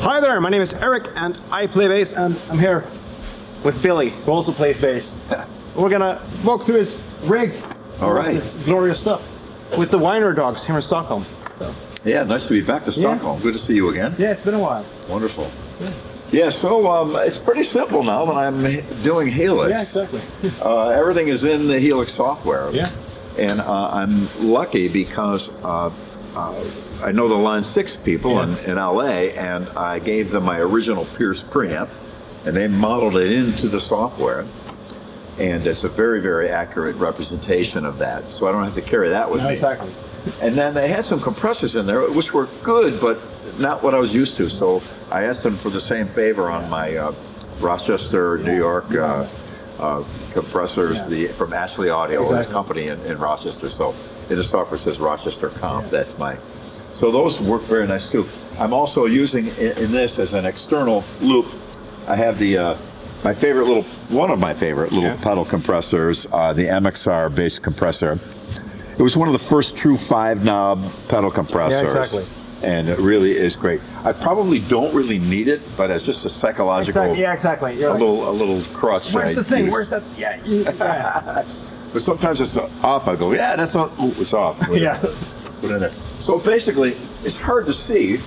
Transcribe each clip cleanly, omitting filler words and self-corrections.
Hi there, my name is Eric and I play bass, and I'm here with Billy, who also plays bass. We're gonna walk through his rig. All right. This glorious stuff with the Winery Dogs here in Stockholm. So. Yeah, nice to be back to Stockholm. Good to see you again. Yeah, it's been a while. Wonderful. Yeah, so it's pretty simple now that I'm doing Helix. Yeah, exactly. Everything is in the Helix software. Yeah. And I'm lucky because I know the Line 6 people in LA, and I gave them my original Pierce preamp, and they modeled it into the software. And it's a very, very accurate representation of that. So I don't have to carry that with me. Exactly. And then they had some compressors in there, which were good, but not what I was used to. So I asked them for the same favor on my Rochester, New York compressors from Ashley Audio, this company in Rochester. So in the software says Rochester Comp. That's my. So those work very nice too. I'm also using in this as an external loop. I have the one of my favorite little pedal compressors, the MXR bass compressor. It was one of the first true 5-knob pedal compressors. Yeah, exactly. And it really is great. I probably don't really need it, but as just a psychological, Yeah, exactly. You're a little crutch. Where's the thing? Where's that? Yeah. But sometimes it's off. I go, yeah, that's not. Ooh, it's off. Put it in there. So basically, it's hard to see.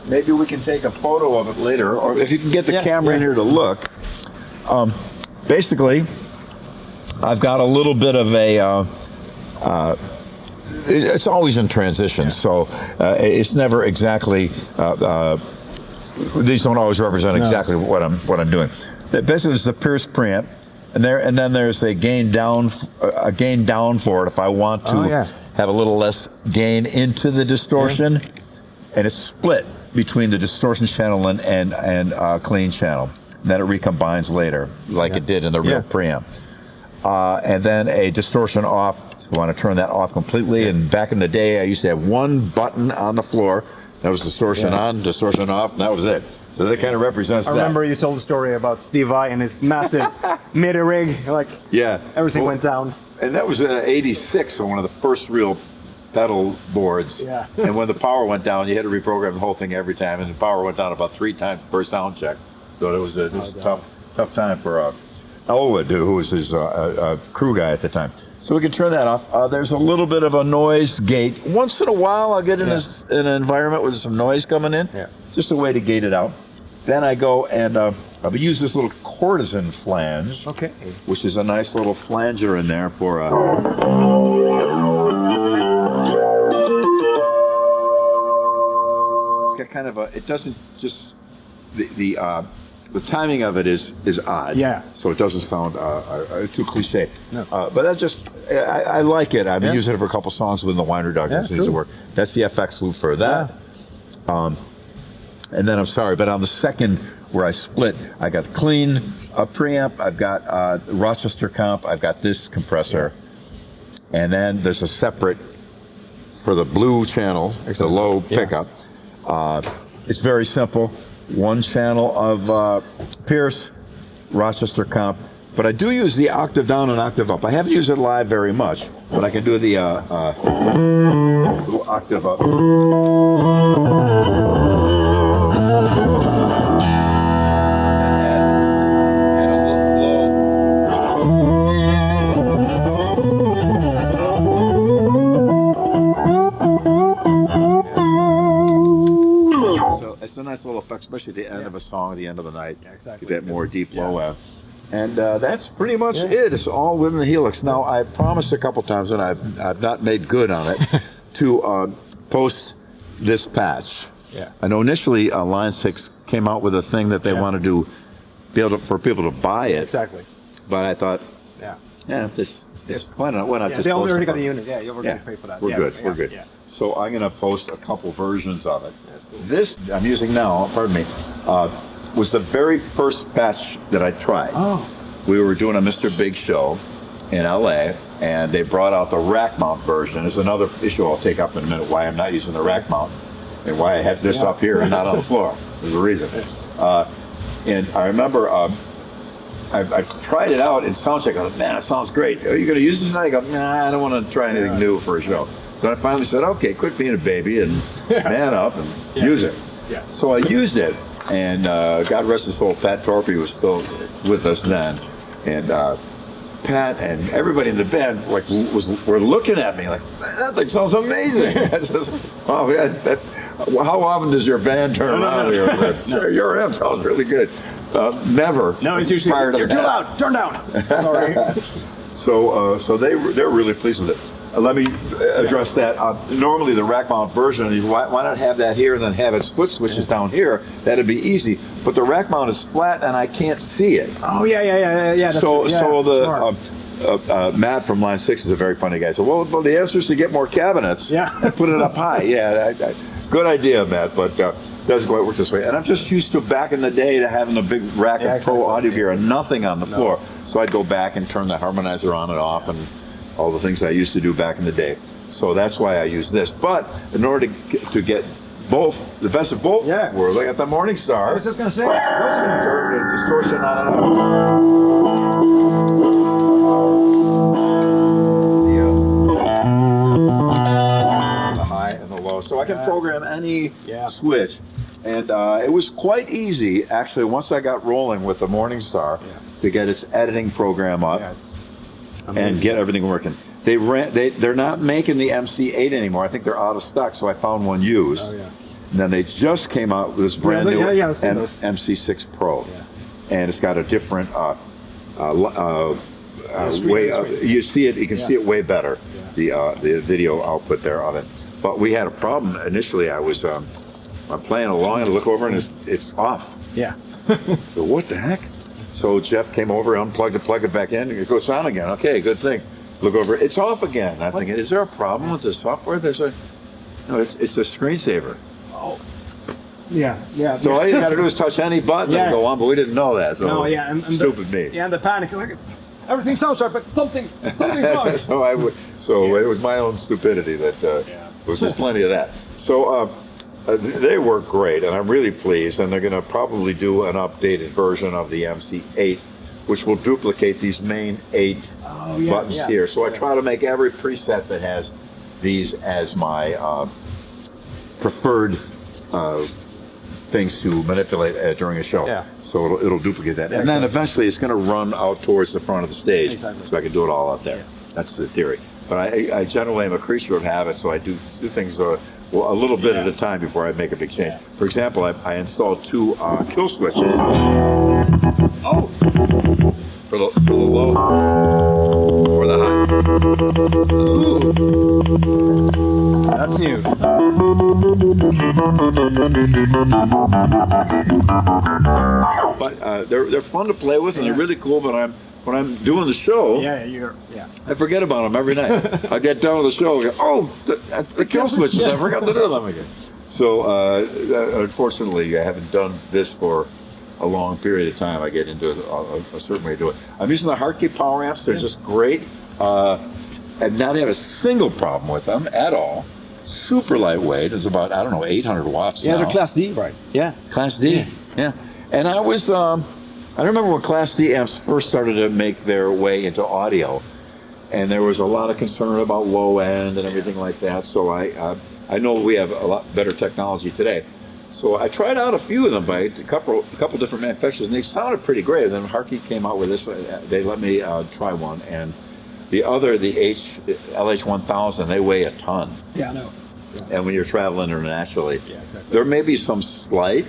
Maybe we can take a photo of it later, or if you can get the camera in here to look. Basically, I've got a little bit of a. It's always in transition, so it's never exactly. These don't always represent exactly what I'm doing. This is the Pierce preamp, and then there's a gain down for it if I want to have a little less gain into the distortion, and it's split between the distortion channel and clean channel. And then it recombines later, like it did in the real preamp, and then a distortion off. You want to turn that off completely. And back in the day, I used to have one button on the floor. That was distortion on, distortion off, and that was it. So that kind of represents that. I remember you told the story about Steve Vai and his massive MIDI rig. Everything went down. And that was '86, so one of the first real pedal boards. Yeah. And when the power went down, you had to reprogram the whole thing every time, and the power went down about 3 times per sound check. So it was a tough time for Elwood, who was his crew guy at the time. So we can turn that off. There's a little bit of a noise gate. Once in a while, I'll get in an environment with some noise coming in. Yeah. Just a way to gate it out. Then I go and I'll use this little courtesan flange, which is a nice little flanger in there for it's got kind of a. It doesn't just the timing of it is odd. Yeah. So it doesn't sound too cliche. No. But that just, I like it. I've been using it for a couple songs within the Winery Dogs. It seems to work. That's the FX loop for that. And then I'm sorry, but on the second where I split, I got the clean preamp, I've got Rochester Comp, I've got this compressor. And then there's a separate for the blue channel, the low pickup. It's very simple. One channel of Pierce, Rochester Comp, but I do use the octave down and octave up. I haven't used it live very much, but I can do the little octave up. And a low. So it's a nice little effect, especially at the end of a song, at the end of the night. Yeah, exactly. Get that more deep low. And that's pretty much it. It's all within the Helix. Now, I promised a couple times, and I've not made good on it, to post this patch. Yeah. I know initially Line 6 came out with a thing that they wanted to be able for people to buy it. Exactly. But I thought, why not just they post already got a unit. Yeah, you're going to pay for that. We're good. Yeah. So I'm going to post a couple versions of it. This I'm using now, pardon me, was the very first patch that I tried. Oh. We were doing a Mr. Big show in LA, and they brought out the rack mount version. There's another issue I'll take up in a minute, why I'm not using the rack mount and why I have this up here and not on the floor. There's a reason. And I remember I tried it out in soundcheck. I thought, man, it sounds great. Are you going to use this tonight? I go, nah, I don't want to try anything new for a show. So I finally said, okay, quit being a baby and man up and use it. Yeah. So I used it, And God rest his soul, Pat Torpy was still with us then. And Pat and everybody in the band were looking at me like, that thing sounds amazing. I says, oh, yeah, how often does your band turn around here? Your amp sounds really good. Never. No, it's usually you're too loud. Turn down. Sorry. So they're really pleased with it. Let me address that. Normally the rack mount version, why not have that here and then have its foot switches down here? That'd be easy. But the rack mount is flat and I can't see it. Oh yeah. So the Matt from Line 6 is a very funny guy. So well the answer is to get more cabinets. Yeah. And put it up high. Yeah, good idea, Matt. But doesn't quite work this way. And I'm just used to back in the day to having a big rack of pro audio gear and nothing on the floor. So I'd go back and turn the harmonizer on and off and all the things I used to do back in the day. So that's why I use this. But in order to get both, the best of both worlds, I got the Morningstar. I was just going to say, turn the distortion on and off. The high and the low. So I can program any switch. And it was quite easy, actually, once I got rolling with the Morningstar to get its editing program up. And get everything working. They're not making the MC8 anymore. I think they're out of stock, so I found one used. And then they just came out with this brand new MC6 Pro, and it's got a different way. You see it. You can see it way better. The video output there of it. But we had a problem initially. I'm playing along and I look over and it's off. Yeah. So what the heck? So Jeff came over, unplugged it, plugged it back in, and it goes on again. Okay, good thing. Look over, it's off again. I'm thinking, is there a problem with the software? No, it's a screensaver. Oh. Yeah. So all you got to do is touch any button and go on, but we didn't know that. So and stupid me. Yeah, and the panic. Like, everything sounds right, but something's wrong. So it was my own stupidity that there was just plenty of that. So they work great, and I'm really pleased. And they're going to probably do an updated version of the MC8, which will duplicate these main 8 buttons here. So I try to make every preset that has these as my preferred things to manipulate during a show. So it'll duplicate that. And then eventually it's going to run out towards the front of the stage. So I can do it all out there. That's the theory. But I generally am a creature of habit, so I do things a little bit at a time before I make a big change. For example, I installed 2 Killswitches. Oh! For the low or the high. Ooh. That's new. But they're fun to play with and they're really cool. But when I'm doing the show, I forget about them every night. I get done with the show, and go, the Killswitches, I forgot to do them again. So unfortunately, I haven't done this for a long period of time. I get into a certain way to do it. I'm using the Hartke power amps. They're just great. And not have a single problem with them at all. Super lightweight. It's about, 800 watts now. They're Class D, right? Yeah. Class D, yeah. And I was, I remember when Class D amps first started to make their way into audio, and there was a lot of concern about low end and everything like that. So I know we have a lot better technology today. So I tried out a few of them by a couple different manufacturers, and they sounded pretty great. And then Hartke came out with this. They let me try one, and the other, the LH1000, they weigh a ton. Yeah, I know. Yeah. And when you're traveling internationally, there may be some slight,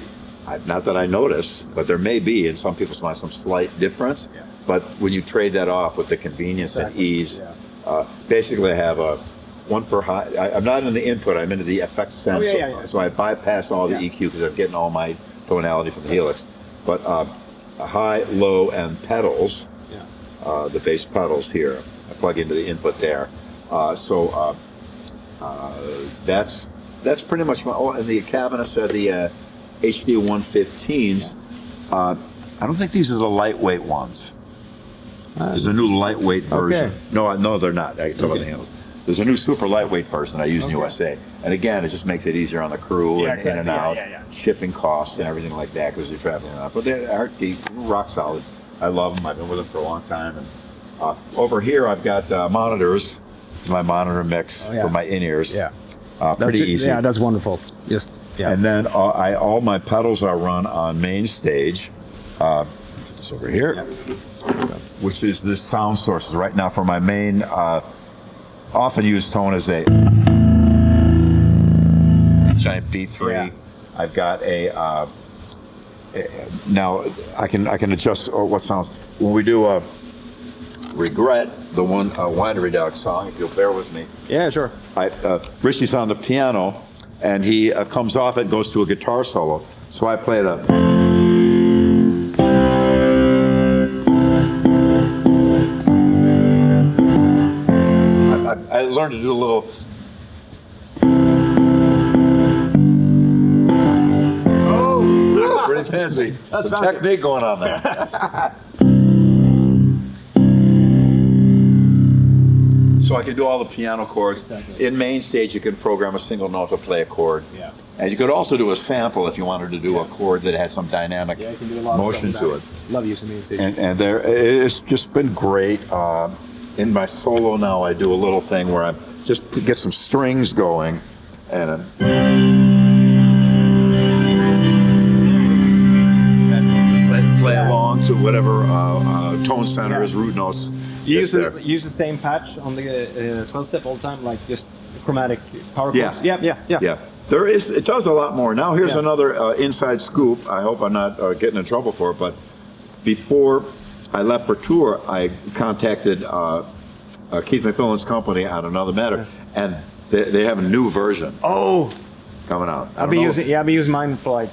not that I notice, but there may be in some people's minds some slight difference. Yeah. But when you trade that off with the convenience and ease, basically I have one for high. I'm not in the input, I'm into the effects sense. So I bypass all the EQ because I'm getting all my tonality from the Helix. But high, low, and pedals, the bass pedals here, I plug into the input there. That's pretty much my. And the cabinets are the HD 115s. I don't think these are the lightweight ones. There's a new lightweight version. Okay. No, they're not. I can talk about the handles. There's a new super lightweight version I use in USA. And again, it just makes it easier on the crew and in and out, shipping costs and everything like that because you're traveling around. But they are rock solid. I love them. I've been with them for a long time. And over here, I've got monitors. My monitor mix for my in-ears. Pretty easy. Yeah, that's wonderful. Just Yeah. And then all my pedals are run on Mainstage. It's over here, which is this sound sources. Right now for my main, often used tone is a giant B3. Yeah. I've got now I can adjust what sounds. When we do Regret, the one Winery Dogs song, if you'll bear with me. Yeah, sure. Richie's on the piano, and he comes off it, goes to a guitar solo. So I play the. I learned to do a little. Oh, pretty fancy. That's some fancy. technique going on there. So I can do all the piano chords. Exactly. In Mainstage, you can program a single note to play a chord. Yeah. And you could also do a sample if you wanted to do a chord that has some dynamic Yeah, you can do a lot motion of stuff to with it. that. Love using Mainstage. And it's just been great. In my solo now, I do a little thing where I just get some strings going and play along to whatever tone center is, root notes. You is use, there. use the same patch on the 12-step all the time, like just chromatic power chords? Yeah. Yeah. Yeah, it does a lot more. Now here's Yeah. another inside scoop. I hope I'm not getting in trouble for it, but before I left for tour, I contacted Keith McMillen's company on another matter, and they have a new version Oh, coming out. I've been using mine for like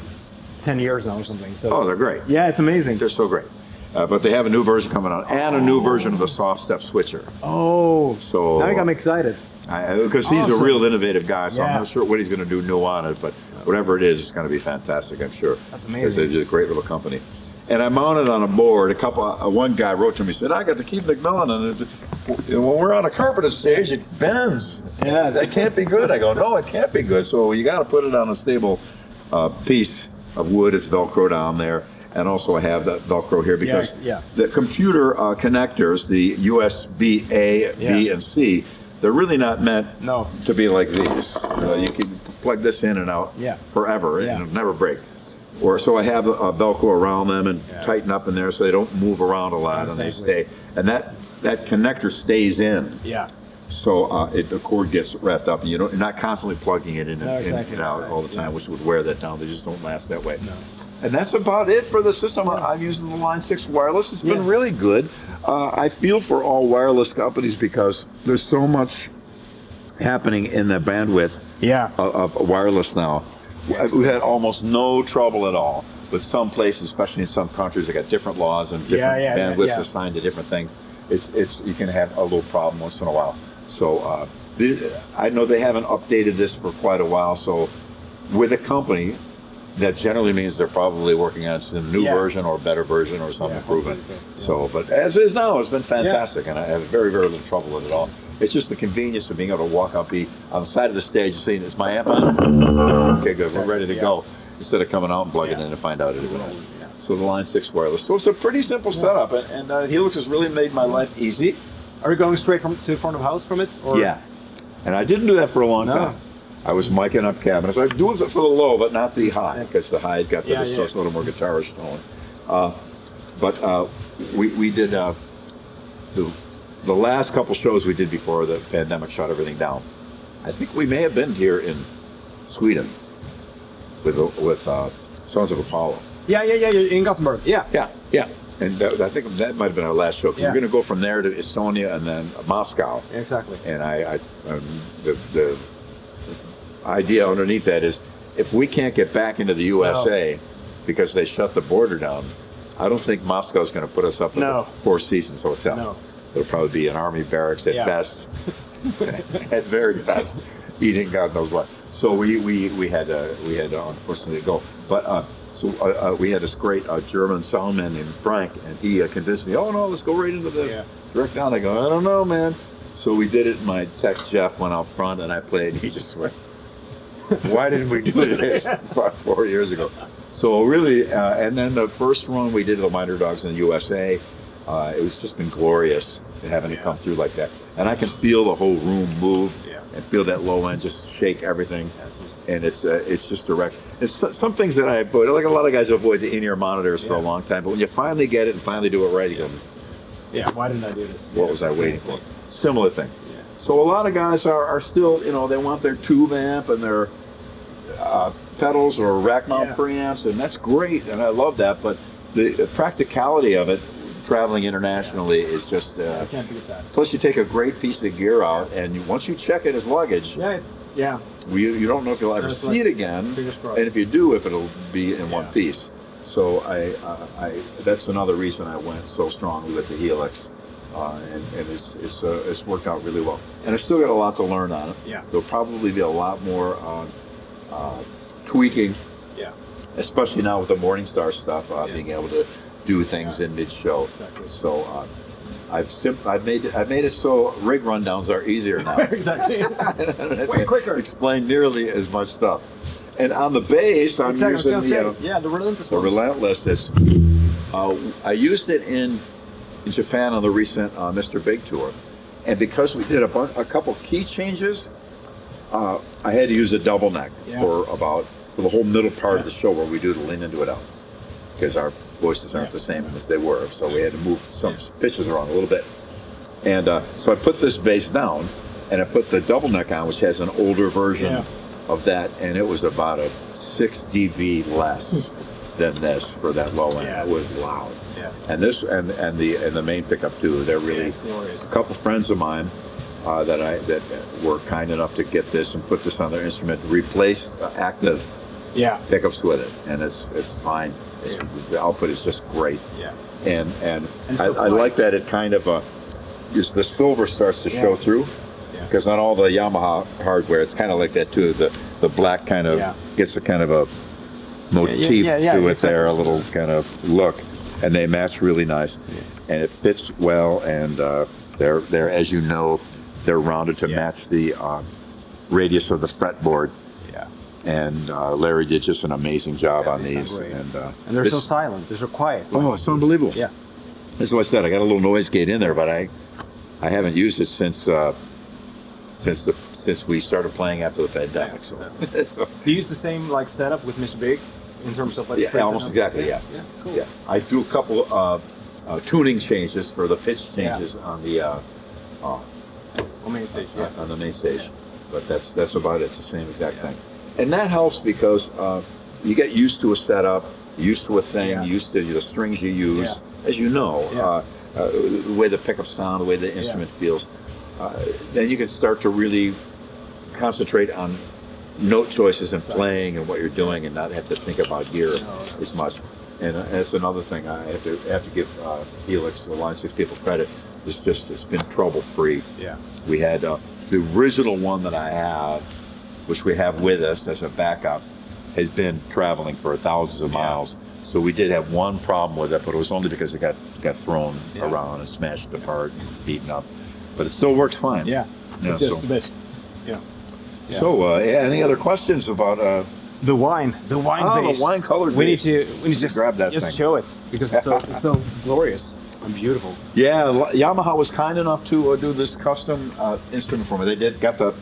10 years now or something. So Oh, they're great. yeah, it's amazing. They're so great. But they have a new version coming out, and a new version of the soft step switcher. Oh, So now you got me excited. Because he's a Awesome. real innovative guy, so Yeah. I'm not sure what he's going to do new on it, but whatever it is, it's going to be fantastic, I'm sure. That's amazing. It's a great little company. And I mounted on a board. One guy wrote to me, said, "I got the Keith McMillen, and when we're on a carpeted stage, it bends. Yeah. That can't be good." I go, "No, it can't be good. So you got to put it on a stable piece of wood. It's Velcro down there." And also I have that Velcro here because Yeah. the computer connectors, the USB A, B, Yeah. and C, they're really not meant No. to be like these. You can plug this in and out Yeah. forever Yeah. and it'll never break. So I have Velcro around them and tighten up in there so they don't move around a lot and they Exactly. stay. And that connector stays in. Yeah. So the cord gets wrapped up, and you're not constantly plugging it in and, No, exactly. and out all the time, Yeah. which would wear that down. They just don't last that way. No. And that's about it for the system. I'm using the Line 6 wireless. It's been really good. I feel for all wireless companies because there's so much happening in the bandwidth Yeah. of wireless now. We've had almost no trouble at all. But some places, especially in some countries, they got different laws and different bandwidths assigned to different things. It's you can have a little problem once in a while. So I know they haven't updated this for quite a while. So with a company, that generally means they're probably working on a new version or better version or some improvement. So, but as is now, it's been fantastic, and I have very, very little trouble with it all. It's just the convenience of being able to walk up, be on the side of the stage and saying, "Is my amp on? Okay, good, we're ready to go." Instead of coming out and plugging in and find out it isn't on. So the Line 6 wireless. So it's a pretty simple setup, and Helix has really made my life easy. Are you going straight to the front of the house from it? Or? Yeah, and I didn't do that for a long time. I was miking up cabinets. I do it for the low, but not the high, because the high's got the distortion, a little more guitarish tone. But we did the last couple shows we did before the pandemic shut everything down. I think we may have been here in Sweden with Sons of Apollo. Yeah, in Gothenburg. Yeah. Yeah. And I think that might have been our last show. 'Cause we're going to go from there to Estonia and then Moscow. Exactly. And the idea underneath that is, if we can't get back into the USA because they shut the border down, I don't think Moscow's going to put us up in the Four Seasons Hotel. No. It'll probably be an army barracks at best, at very best, eating God knows what. So we had to unfortunately go. But so we had this great German soundman named Frank, and he convinced me, "Oh no, let's go right into the direct down." I go, "I don't know, man." So we did it. My tech Jeff went out front, and I played. And he just went, "Why didn't we do this 4 years ago?" So really, and then the first run we did of the Winery Dogs in the USA, it was just been glorious having it come through like that. And I can feel the whole room move and feel that low end just shake everything. and it's just direct. It's some things that I avoid. Like a lot of guys avoid the in-ear monitors for a long time, but when you finally get it and finally do it right, you go, yeah, why didn't I do this? what was I waiting for? Similar thing. Yeah. So a lot of guys are still, you know, they want their tube amp and their pedals or rack mount preamps, and that's great, and I love that, but the practicality of it, traveling internationally, is just I can't beat that. plus you take a great piece of gear out, and once you check it as luggage, you don't know if you'll ever see it again, and if you do, if it'll be in one piece. So I that's another reason I went so strongly with the Helix, and it's worked out really well, and I still got a lot to learn on it. There'll probably be a lot more tweaking, especially now with the Morningstar stuff, being able to do things in mid-show. Exactly. So I've made it so rig rundowns are easier now. Exactly. Way quicker. Explain nearly as much stuff. And on the bass, I'm using the Relentless. The Relentless. I used it in Japan on the recent Mr. Big tour, and because we did a couple key changes, I had to use a double neck for the whole middle part of the show where we do the lean into it out, because our voices aren't the same as they were, so we had to move some pitches around a little bit. And so I put this bass down, and I put the double neck on, which has an older version of that, and it was about a 6 dB less than this for that low end. It was loud. And this and the main pickup too. They're really a couple friends of mine that were kind enough to get this and put this on their instrument to replace active pickups with it, and it's fine. The output is just great. And I like that it kind of just the silver starts to show through, because on all the Yamaha hardware it's kind of like that too. The black kind of gets a kind of a motif to it there, a little kind of look, and they match really nice, and it fits well, and they're as you know, they're rounded to match the radius of the fretboard. And Larry did just an amazing job on these, and they're so silent, they're so quiet. Oh, it's unbelievable. That's what I said. I got a little noise gate in there, but I haven't used it since we started playing after the pandemic. So do you use the same setup with Mr. Big in terms of almost exactly. Cool. I do a couple tuning changes for the pitch changes on the Mainstage. On the Mainstage, but that's about it. It's the same exact thing. And that helps because you get used to a setup, used to a thing, used to the strings you use, as you know, the way the pickups sound, the way the instrument feels. Then you can start to really concentrate on note choices and playing and what you're doing, and not have to think about gear as much. And that's another thing I have to give Helix, the Line 6 people, credit. It's been trouble free. We had the original one that I have, which we have with us as a backup, has been traveling for thousands of miles. So we did have one problem with it, but it was only because it got thrown around and smashed apart and beaten up. But it still works fine. Just a bit. So any other questions about the wine base? The wine colored base. We need to just grab that just thing. show it, because it's so glorious and beautiful. Yamaha was kind enough to do this custom instrument for me. They got the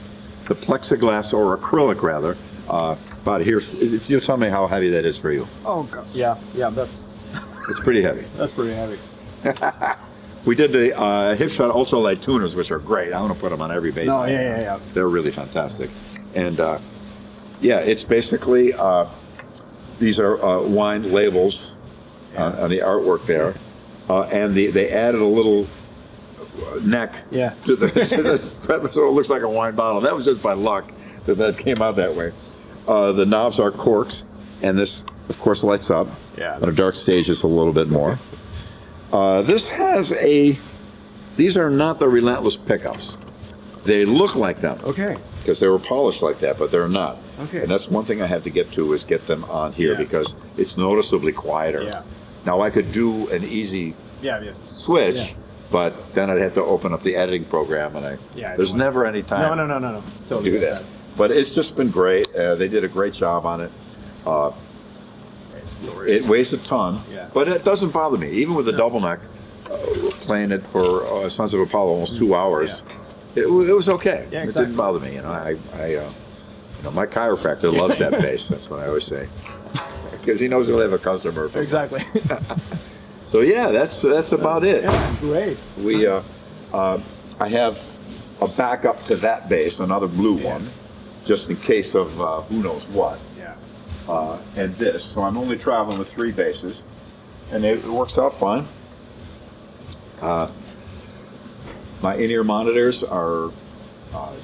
plexiglass, or acrylic rather, about here. You tell me how heavy that is for you. Oh God. That's it's pretty heavy. That's pretty heavy. We did the Hipshot Ultralight tuners, which are great. I'm going to put them on every bass. They're really fantastic. And it's basically these are wine labels on the artwork there, and they added a little neck to the fret, so it looks like a wine bottle. That was just by luck that came out that way. The knobs are corks, and this, of course, lights up. On a dark stage, just a little bit more. This has these are not the Relentless pickups. They look like them. Because they were polished like that, but they're not. And that's one thing I have to get them on here, because it's noticeably quieter. Now I could do an easy switch, but then I'd have to open up the editing program, and there's never any time to do that. But it's just been great. They did a great job on it. It weighs a ton, but it doesn't bother me. Even with the double neck, playing it for Sons of Apollo almost 2 hours, it was okay. It didn't bother me. You know, my chiropractor loves that bass. That's what I always say, because he knows he'll have a customer. Exactly. So yeah, that's about it. Yeah, great. We I have a backup to that bass, another blue one, just in case of who knows what. Yeah. And this, so I'm only traveling with 3 basses, and it works out fine. My in-ear monitors are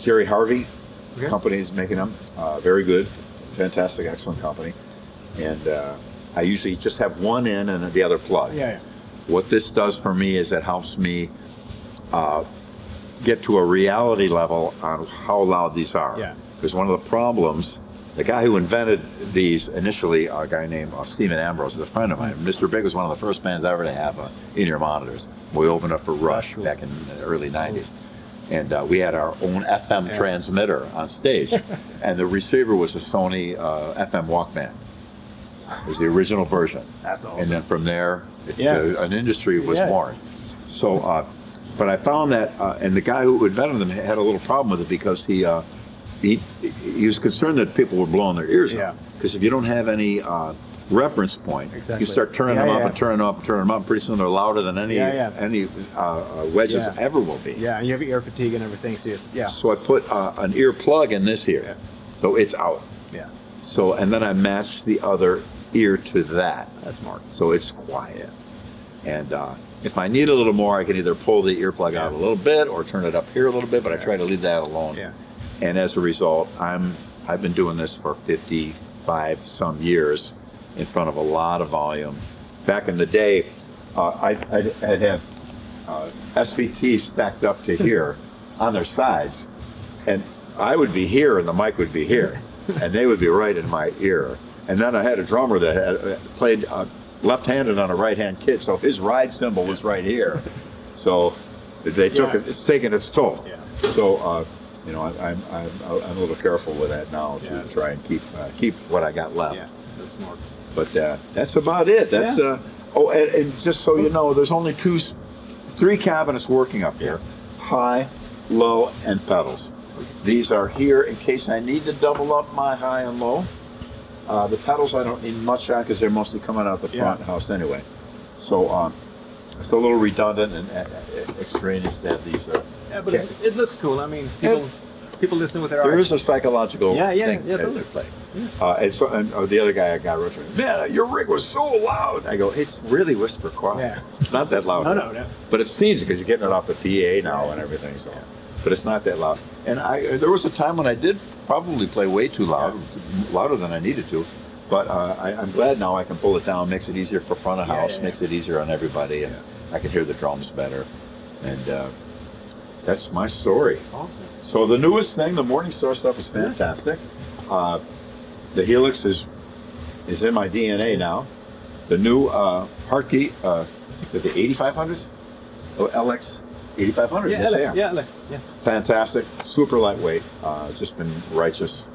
Jerry Harvey company's making them. Very good, fantastic, excellent company. And I usually just have one in and the other plug. Yeah. What this does for me is it helps me get to a reality level on how loud these are. Yeah. Because one of the problems, the guy who invented these initially, a guy named Stephen Ambrose, is a friend of mine. Mr. Big was one of the first bands ever to have in-ear monitors. We opened up for Rush back in the early 90s. And we had our own FM transmitter on stage. And the receiver was a Sony FM Walkman. It was the original version. That's awesome. And then from there, an industry was born. So, but I found that, and the guy who invented them had a little problem with it because he was concerned that people were blowing their ears out. Because if you don't have any reference point, you start turning them up and turning them up and turning them up, and pretty soon they're louder than any wedges ever will be. Yeah, and you have ear fatigue and everything. So So I put an ear plug in this ear, so it's out. Yeah. So, and then I match the other ear to that. That's smart. So it's quiet. And if I need a little more, I can either pull the earplug out a little bit or turn it up here a little bit, but I try to leave that alone. Yeah. And as a result, I've been doing this for 55 some years in front of a lot of volume. Back in the day, I'd have SVT stacked up to here on their sides, and I would be here and the mic would be here, and they would be right in my ear. And then I had a drummer that had played left-handed on a right-hand kit, so his ride cymbal was right here. So they took it. It's taken its toll. Yeah. So you know, I'm a little careful with that now to try and keep what I got left. Yeah, that's smart. But that's about it. That's and just so you know, there's only 3 cabinets working up here: high, low, and pedals. These are here in case I need to double up my high and low. The pedals I don't need much on because they're mostly coming out the front house anyway. So it's a little redundant and extraneous to have these. Yeah, but it looks cool. I mean, people listen with their eyes. There is a psychological thing totally. at play. And so the other guy I got wrote to me, man, your rig was so loud. I go, it's really whisper quiet. Yeah. It's not that loud. No. But it seems because you're getting it off the PA now and everything. So, but it's not that loud. And there was a time when I did probably play way too loud, louder than I needed to. But I'm glad now I can pull it down, makes it easier for front of house, makes it easier on everybody, and I can hear the drums better. And that's my story. Awesome. So the newest thing, the Morningstar stuff is fantastic. The Helix is in my DNA now. The new Hartke, I think they're the 8500s? Oh, LX 8500. Yeah, yes, LX, they are. yeah, LX, yeah. Fantastic, super lightweight, just been righteous.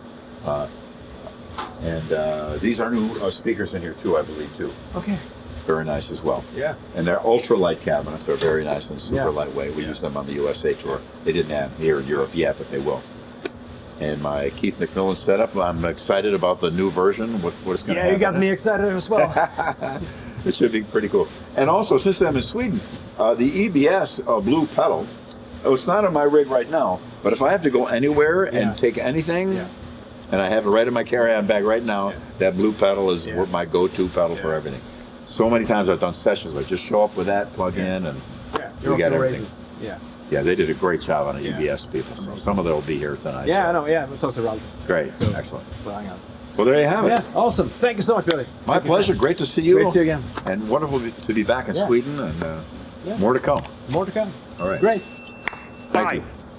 And these are new speakers in here too, I believe, too. Okay. Very nice as well. Yeah. And they're ultra light cabinets. They're very nice and super lightweight. We use them on the USA tour. They didn't have here in Europe yet, but they will. And my Keith McMillen setup, I'm excited about the new version, what it's going to have. Yeah, you got me excited as well. It should be pretty cool. And also, since I'm in Sweden, the EBS blue pedal, it's not on my rig right now, but if I have to go anywhere and take anything, and I have it right in my carry-on bag right now, that blue pedal is my go-to pedal for everything. So many times I've done sessions where I just show up with that, plug in, and we got everything. Yeah, they did a great job on the EBS people. So some of them will be here tonight. Yeah, so. I know. Yeah, we'll talk to Ralph. Great, So, excellent. Well, hang on. Well, there you have it. Yeah, awesome. Thank you so much, Billy. My pleasure. Great to see you. Great to see you again. And wonderful to be back in Sweden, and more to come. More to come. All right. Great. Thank you.